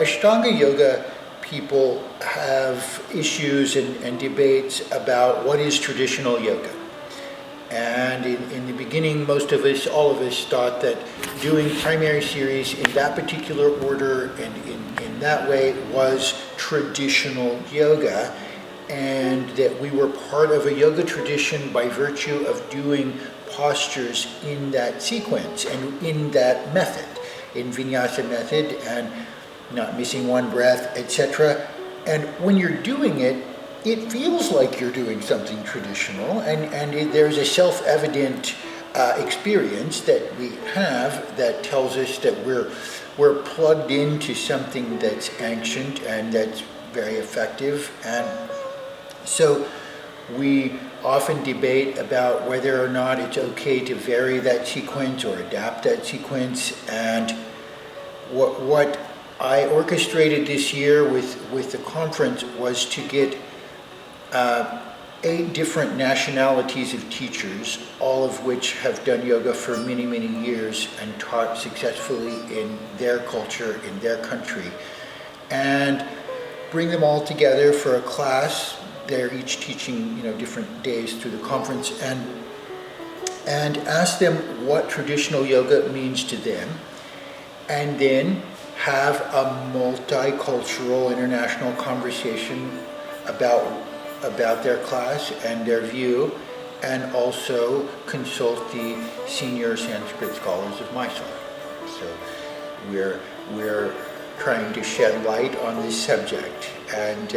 Ashtanga yoga people have issues and debates about what is traditional yoga. And in the beginning, most of us, all of us, thought that doing primary series in that particular order and in that way was traditional yoga, and that we were part of a yoga tradition by virtue of doing postures in that sequence and in that method, in vinyasa method, and not missing one breath, etc. And when you're doing it, it feels like you're doing something traditional, and there's a self-evident experience that we have that tells us that we're plugged into something that's ancient and that's very effective. And so we often debate about whether or not it's okay to vary that sequence or adapt that sequence. And what I orchestrated this year with the conference was to get 8 different nationalities of teachers, all of which have done yoga for many, many years and taught successfully in their culture, in their country, and bring them all together for a class. They're each teaching, different days through the conference, and ask them what traditional yoga means to them, and then have a multicultural international conversation about their class and their view, and also consult the senior Sanskrit scholars of Mysore. So we're trying to shed light on this subject. And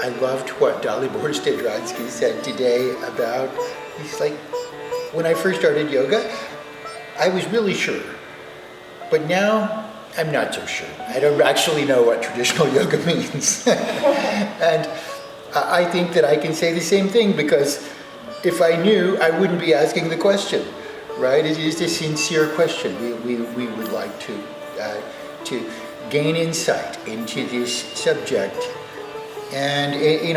I loved what Dalibor Stedransky said today about, he's like, when I first started yoga, I was really sure, but now I'm not so sure. I don't actually know what traditional yoga means. And I think that I can say the same thing, because if I knew, I wouldn't be asking the question, right? It is a sincere question. We would like to gain insight into this subject. And,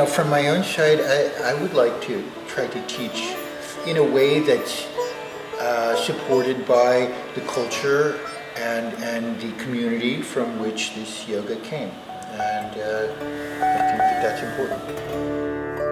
from my own side, I would like to try to teach in a way that's supported by the culture and the community from which this yoga came. And I think that that's important.